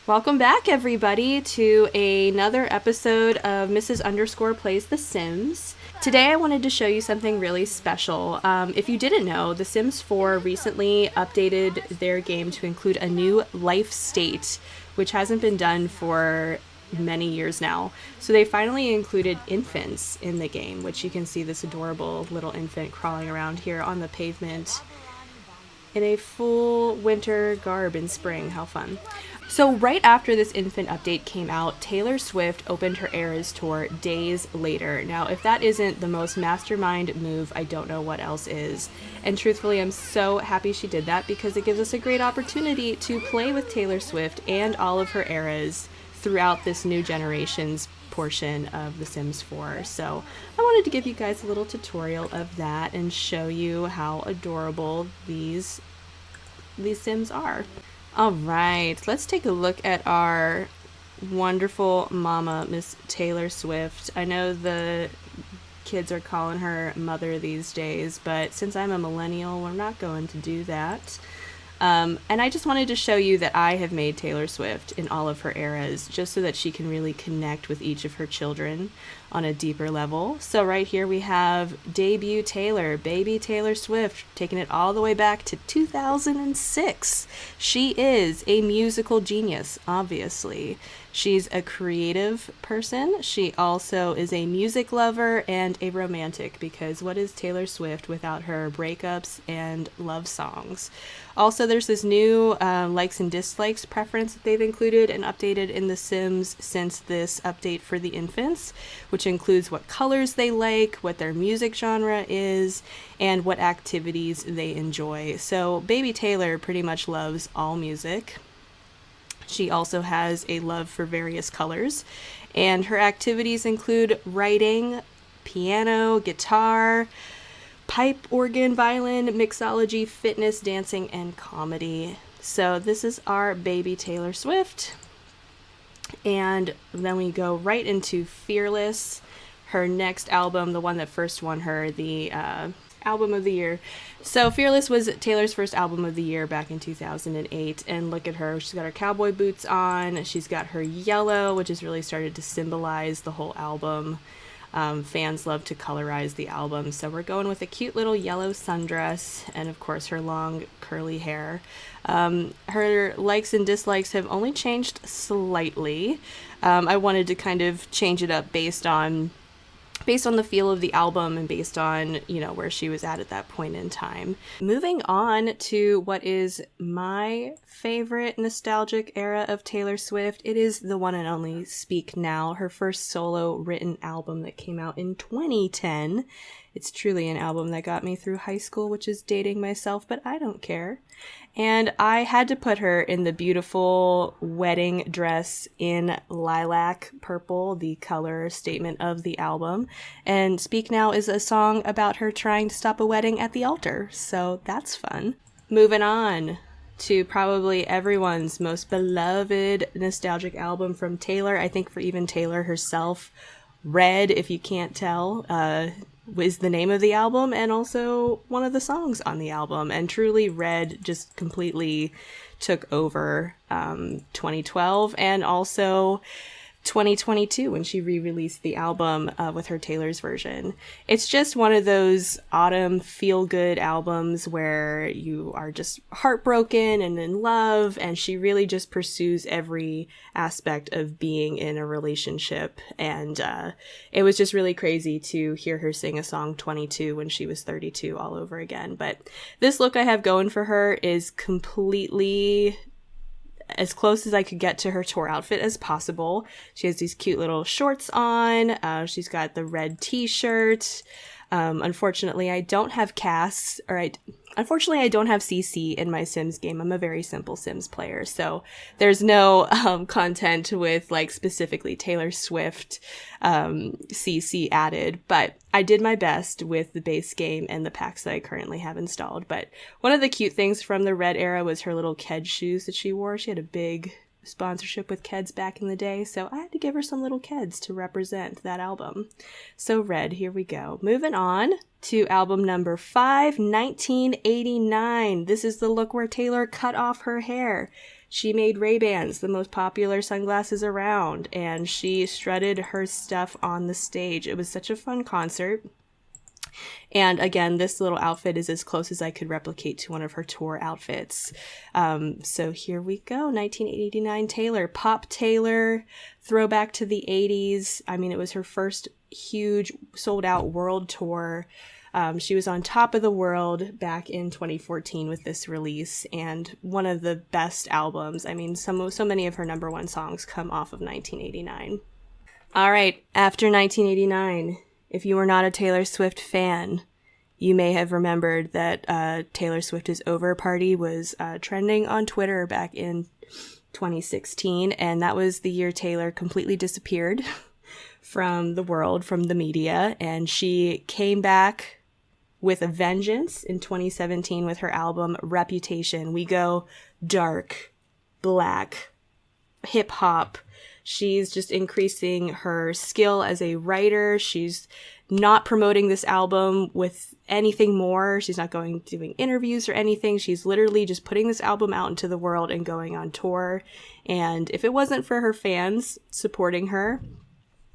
Welcome back, everybody, to another episode of Mrs. Underscore Plays The Sims. Today I wanted to show you something really special. If you didn't know, The Sims 4 recently updated their game to include a new life state, which hasn't been done for many years now. So they finally included infants in the game, which you can see this adorable little infant crawling around here on the pavement in a full winter garb in spring. How fun. So right after this infant update came out, Taylor Swift opened her Eras tour days later. Now, if that isn't the most mastermind move, I don't know what else is. And truthfully, I'm so happy she did that because it gives us a great opportunity to play with Taylor Swift and all of her eras throughout this new generation's portion of The Sims 4. So I wanted to give you guys a little tutorial of that and show you how adorable these Sims are. All right, let's take a look at our wonderful mama, Miss Taylor Swift. I know the kids are calling her mother these days, but since I'm a millennial, we're not going to do that. And I just wanted to show you that I have made Taylor Swift in all of her eras, just so that she can really connect with each of her children on a deeper level. So right here we have debut Taylor, baby Taylor Swift, taking it all the way back to 2006. She is a musical genius, obviously. She's a creative person. She also is a music lover and a romantic, because what is Taylor Swift without her breakups and love songs? Also, there's this new likes and dislikes preference that they've included and updated in The Sims since this update for the infants, which includes what colors they like, what their music genre is, and what activities they enjoy. So baby Taylor pretty much loves all music. She also has a love for various colors, and her activities include writing, piano, guitar, pipe, organ, violin, mixology, fitness, dancing, and comedy. So this is our baby Taylor Swift. And then we go right into Fearless, her next album, the one that first won her the album of the year. So Fearless was Taylor's first album of the year back in 2008, and look at her. She's got her cowboy boots on. She's got her yellow, which has really started to symbolize the whole album. Fans love to colorize the album, so we're going with a cute little yellow sundress and, of course, her long curly hair. Her likes and dislikes have only changed slightly. I wanted to kind of change it up based on the feel of the album and based on, where she was at that point in time. Moving on to what is my favorite nostalgic era of Taylor Swift, it is the one and only Speak Now, her first solo written album that came out in 2010. It's truly an album that got me through high school, which is dating myself, but I don't care. And I had to put her in the beautiful wedding dress in lilac purple, the color statement of the album. And Speak Now is a song about her trying to stop a wedding at the altar, so that's fun. Moving on to probably everyone's most beloved nostalgic album from Taylor, I think for even Taylor herself, Red, if you can't tell, is the name of the album and also one of the songs on the album. And truly, Red just completely took over 2012 and also 2022 when she re-released the album with her Taylor's version. It's just one of those autumn feel-good albums where you are just heartbroken and in love, and she really just pursues every aspect of being in a relationship. And it was just really crazy to hear her sing a song 22 when she was 32 all over again. But this look I have going for her is completely as close as I could get to her tour outfit as possible. She has these cute little shorts on. She's got the red t-shirt. Unfortunately, I don't have Cass, unfortunately, I don't have CC in my Sims game. I'm a very simple Sims player, so there's no content with like specifically Taylor Swift CC added, but I did my best with the base game and the packs that I currently have installed. But one of the cute things from the Red era was her little Ked shoes that she wore. She had a big sponsorship with Keds back in the day, so I had to give her some little Keds to represent that album. So Red, here we go. Moving on to album number 5, 1989. This is the look where Taylor cut off her hair. She made Ray-Bans, the most popular sunglasses around, and she strutted her stuff on the stage. It was such a fun concert. And again, this little outfit is as close as I could replicate to one of her tour outfits. So here we go, 1989 Taylor. Pop Taylor, throwback to the 80s. I mean, it was her first huge sold-out world tour. She was on top of the world back in 2014 with this release, and one of the best albums. I mean, so many of her number one songs come off of 1989. All right, after 1989, if you were not a Taylor Swift fan, you may have remembered that Taylor Swift is Over party was trending on Twitter back in 2016, and that was the year Taylor completely disappeared from the world, from the media, and she came back with a vengeance in 2017 with her album Reputation. We go dark, black, hip-hop. She's just increasing her skill as a writer. She's not promoting this album with anything more. She's not doing interviews or anything. She's literally just putting this album out into the world and going on tour. And if it wasn't for her fans supporting her,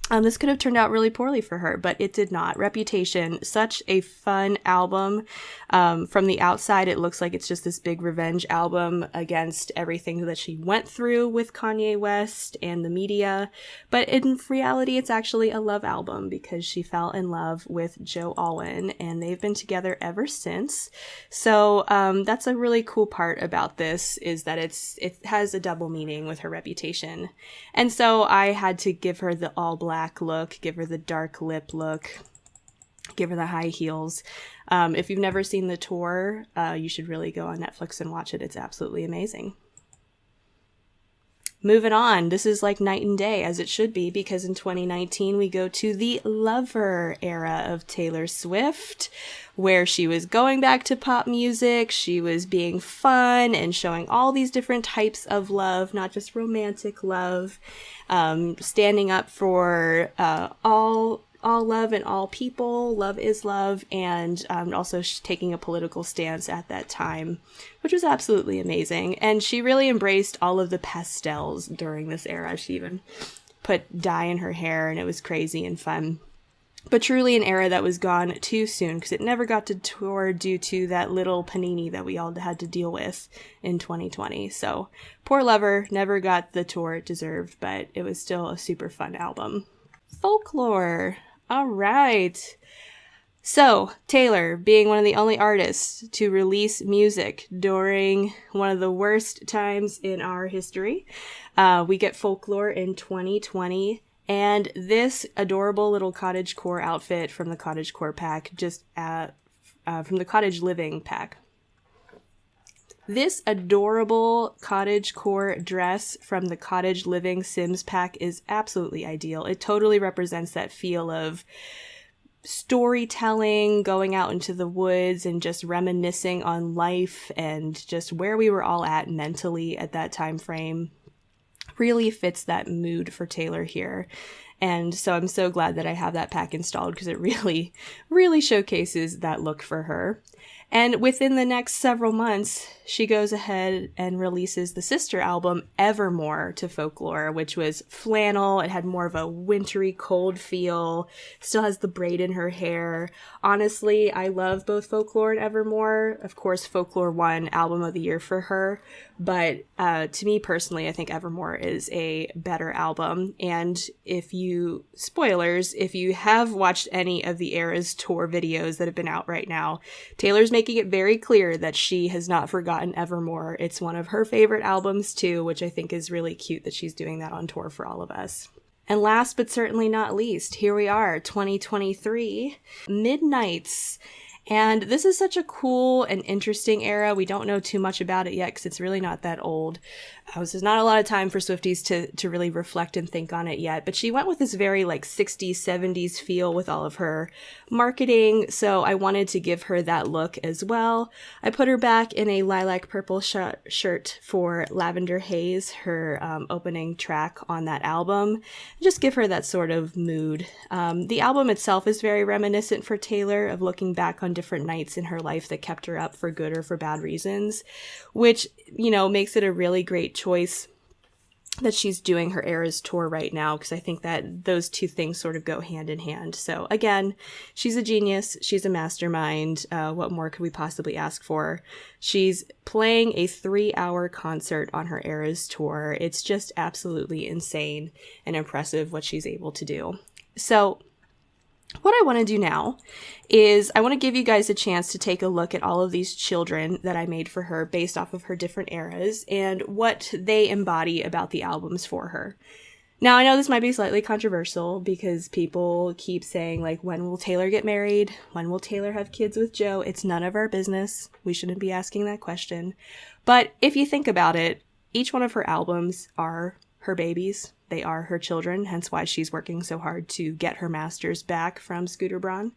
this could have turned out really poorly for her, but it did not. Reputation, such a fun album. From the outside, it looks like it's just this big revenge album against everything that she went through with Kanye West and the media. But in reality, it's actually a love album because she fell in love with Joe Alwyn, and they've been together ever since. So that's a really cool part about this, is that it has a double meaning with her Reputation. And so I had to give her the all black look, give her the dark lip look, give her the high heels. If you've never seen the tour, you should really go on Netflix and watch it. It's absolutely amazing. Moving on, this is like night and day, as it should be, because in 2019 we go to the Lover era of Taylor Swift, where she was going back to pop music. She was being fun and showing all these different types of love, not just romantic love, standing up for all love and all people. Love is love, and also taking a political stance at that time, which was absolutely amazing. And she really embraced all of the pastels during this era. She even put dye in her hair, and it was crazy and fun. But truly an era that was gone too soon, because it never got to tour due to that little panini that we all had to deal with in 2020. So poor Lover never got the tour it deserved, but it was still a super fun album. Folklore. All right. So, Taylor, being one of the only artists to release music during one of the worst times in our history, we get Folklore in 2020. And this adorable little cottagecore outfit from the cottagecore pack, from the cottage living pack. This adorable cottagecore dress from the Cottage Living Sims pack is absolutely ideal. It totally represents that feel of storytelling, going out into the woods and just reminiscing on life and just where we were all at mentally at that time frame. Really fits that mood for Taylor here. And so I'm so glad that I have that pack installed, because it really, really showcases that look for her. And within the next several months, she goes ahead and releases the sister album, Evermore, to Folklore, which was flannel. It had more of a wintry, cold feel. Still has the braid in her hair. Honestly, I love both Folklore and Evermore. Of course, Folklore won Album of the Year for her. But to me personally, I think Evermore is a better album. And if you have watched any of the Eras tour videos that have been out right now, Taylor's making it very clear that she has not forgotten Evermore. It's one of her favorite albums too, which I think is really cute that she's doing that on tour for all of us. And last but certainly not least, here we are, 2023, Midnights. And this is such a cool and interesting era. We don't know too much about it yet because it's really not that old. So there's not a lot of time for Swifties to really reflect and think on it yet. But she went with this very like 60s, 70s feel with all of her marketing. So I wanted to give her that look as well. I put her back in a lilac purple shirt for Lavender Haze, her opening track on that album. Just give her that sort of mood. The album itself is very reminiscent for Taylor of looking back on different nights in her life that kept her up for good or for bad reasons, which, you know, makes it a really great choice that she's doing her Eras tour right now, because I think that those two things sort of go hand in hand. So again, she's a genius. She's a mastermind. What more could we possibly ask for? She's playing a 3-hour concert on her Eras tour. It's just absolutely insane and impressive what she's able to do. So what I want to do now is I want to give you guys a chance to take a look at all of these children that I made for her based off of her different eras and what they embody about the albums for her. Now, I know this might be slightly controversial because people keep saying, like, when will Taylor get married? When will Taylor have kids with Joe? It's none of our business. We shouldn't be asking that question. But if you think about it, each one of her albums are her babies. They are her children, hence why she's working so hard to get her masters back from Scooter Braun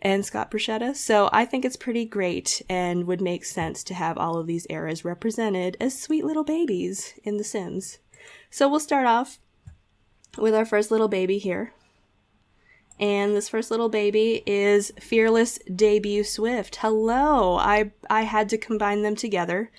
and Scott Bruschetta. So I think it's pretty great and would make sense to have all of these eras represented as sweet little babies in The Sims. So we'll start off with our first little baby here. And this first little baby is Fearless Debut Swift. Hello! I had to combine them together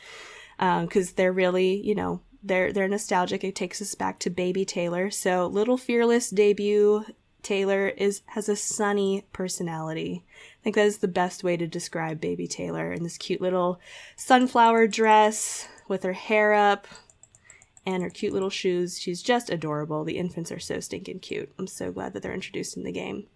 because they're really, you know, they're nostalgic. It takes us back to baby Taylor. So little Fearless Debut Taylor has a sunny personality. I think that is the best way to describe baby Taylor in this cute little sunflower dress with her hair up and her cute little shoes. She's just adorable. The infants are so stinking cute. I'm so glad that they're introduced in the game.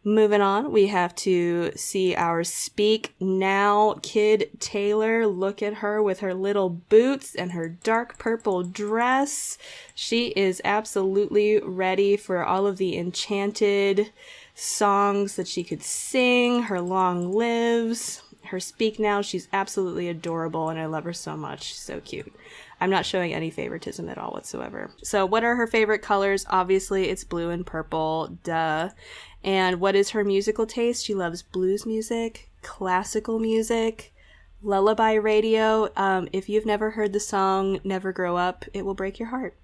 Moving on, we have to see our Speak Now kid Taylor. Look at her with her little boots and her dark purple dress. She is absolutely ready for all of the enchanted songs that she could sing. Her long lives, her Speak Now. She's absolutely adorable and I love her so much. She's so cute. I'm not showing any favoritism at all whatsoever. So what are her favorite colors? Obviously, it's blue and purple. Duh. And what is her musical taste? She loves blues music, classical music, lullaby radio. If you've never heard the song Never Grow Up, it will break your heart.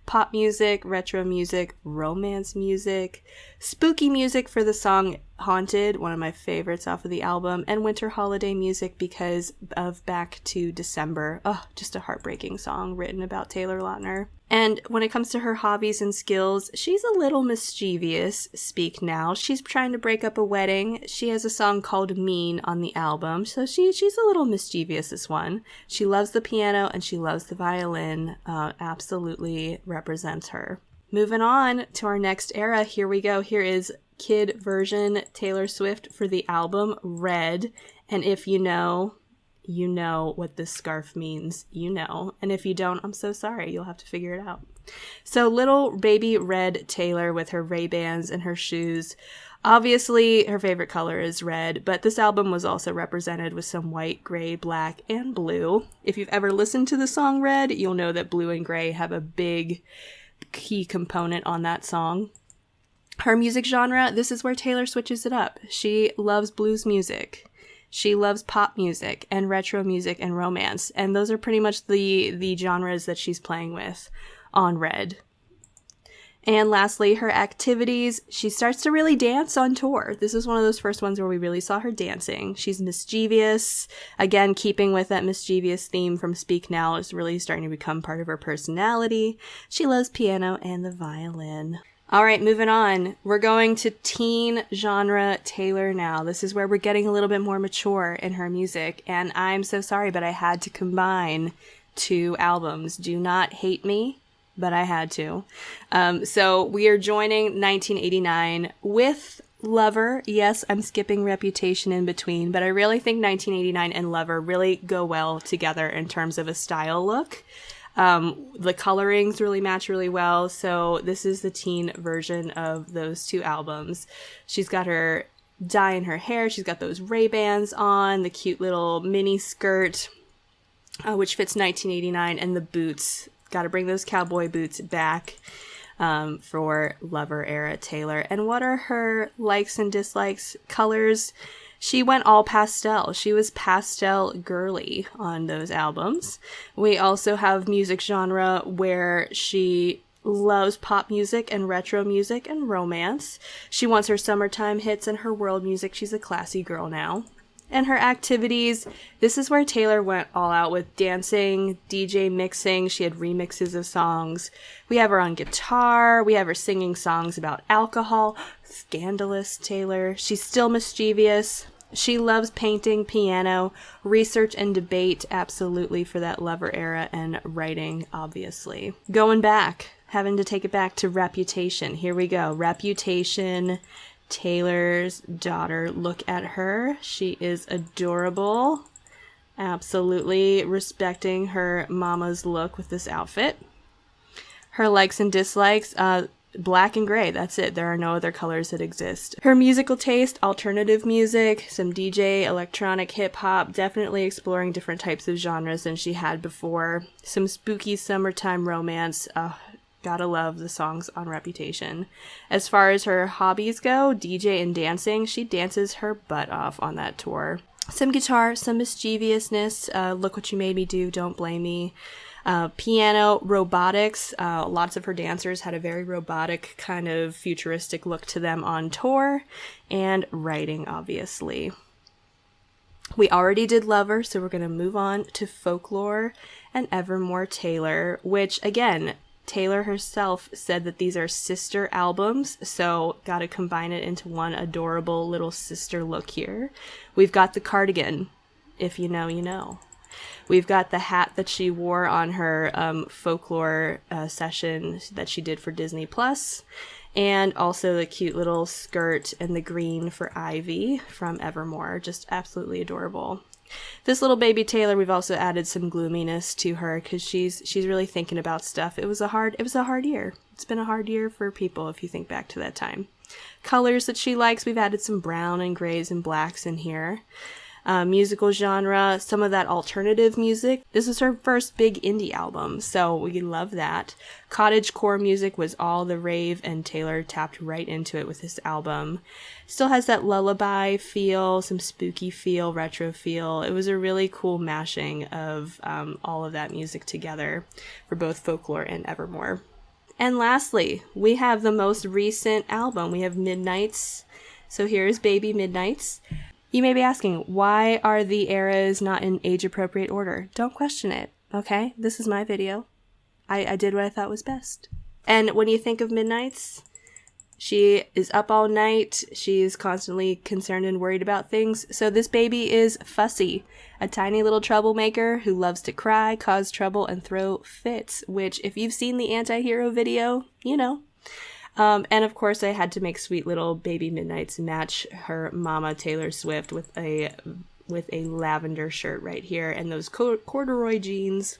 Pop music, retro music, romance music, spooky music for the song Haunted, one of my favorites off of the album, and winter holiday music because of Back to December. Oh, just a heartbreaking song written about Taylor Lautner. And when it comes to her hobbies and skills, she's a little mischievous, Speak Now. She's trying to break up a wedding. She has a song called Mean on the album, so she's a little mischievous, this one. She loves the piano and she loves the violin. Absolutely represents her. Moving on to our next era, here we go. Here is kid version Taylor Swift for the album Red. And if you know what this scarf means, you know. And if you don't, I'm so sorry. You'll have to figure it out. So little baby red Taylor with her Ray-Bans and her shoes. Obviously, her favorite color is red, but this album was also represented with some white, gray, black, and blue. If you've ever listened to the song Red, you'll know that blue and gray have a big key component on that song. Her music genre, this is where Taylor switches it up. She loves blues music. She loves pop music and retro music and romance. And those are pretty much the genres that she's playing with on Red. And lastly, her activities. She starts to really dance on tour. This is one of those first ones where we really saw her dancing. She's mischievous. Again, keeping with that mischievous theme from Speak Now, is really starting to become part of her personality. She loves piano and the violin. All right, moving on. We're going to teen genre Taylor now. This is where we're getting a little bit more mature in her music. And I'm so sorry, but I had to combine two albums. Do not hate me, but I had to. So we are joining 1989 with Lover. Yes, I'm skipping Reputation in between, but I really think 1989 and Lover really go well together in terms of a style look. The colorings really match really well. So this is the teen version of those two albums. She's got her dye in her hair. She's got those Ray-Bans on, the cute little mini skirt, which fits 1989, and the boots. Got to bring those cowboy boots back for Lover era Taylor. And what are her likes and dislikes? Colors. She went all pastel. She was pastel girly on those albums. We also have music genre where she loves pop music and retro music and romance. She wants her summertime hits and her world music. She's a classy girl now. And her activities, this is where Taylor went all out with dancing, DJ mixing. She had remixes of songs. We have her on guitar. We have her singing songs about alcohol. Scandalous Taylor. She's still mischievous. She loves painting, piano, research and debate, absolutely, for that Lover era, and writing, obviously. Going back, having to take it back to Reputation. Here we go. Reputation. Taylor's daughter. Look at her. She is adorable. Absolutely respecting her mama's look with this outfit. Her likes and dislikes, black and gray. That's it. There are no other colors that exist. Her musical taste, alternative music, some DJ, electronic, hip hop, definitely exploring different types of genres than she had before. Some spooky summertime romance. Gotta love the songs on Reputation. As far as her hobbies go, DJ and dancing, she dances her butt off on that tour. Some guitar, some mischievousness, Look What You Made Me Do, Don't Blame Me. Piano, robotics, lots of her dancers had a very robotic kind of futuristic look to them on tour. And writing, obviously. We already did Lover, so we're going to move on to Folklore and Evermore Taylor, which, again, Taylor herself said that these are sister albums, so gotta combine it into one adorable little sister look here. We've got the cardigan, if you know, you know. We've got the hat that she wore on her folklore session that she did for Disney Plus, and also the cute little skirt and the green for Ivy from Evermore. Just absolutely adorable. This little baby Taylor, we've also added some gloominess to her because she's really thinking about stuff. It was a hard year. It's been a hard year for people if you think back to that time. Colors that she likes, we've added some brown and grays and blacks in here. Musical genre, some of that alternative music. This is her first big indie album, so we love that. Cottagecore music was all the rave, and Taylor tapped right into it with this album. Still has that lullaby feel, some spooky feel, retro feel. It was a really cool mashing of all of that music together for both Folklore and Evermore. And lastly, we have the most recent album. We have Midnights. So here's Baby Midnights. You may be asking, why are the eras not in age-appropriate order? Don't question it, okay? This is my video. I did what I thought was best. And when you think of Midnights, she is up all night. She's constantly concerned and worried about things. So this baby is Fussy, a tiny little troublemaker who loves to cry, cause trouble, and throw fits, which if you've seen the anti-hero video, you know. And of course, I had to make sweet little Baby Midnights match her mama Taylor Swift with a lavender shirt right here and those corduroy jeans,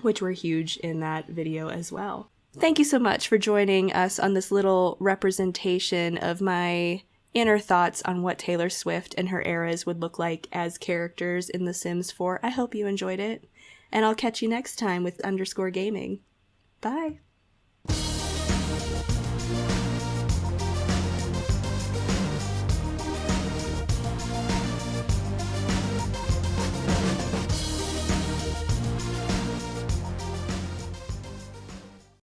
which were huge in that video as well. Thank you so much for joining us on this little representation of my inner thoughts on what Taylor Swift and her eras would look like as characters in The Sims 4. I hope you enjoyed it, and I'll catch you next time with _gaming. Bye!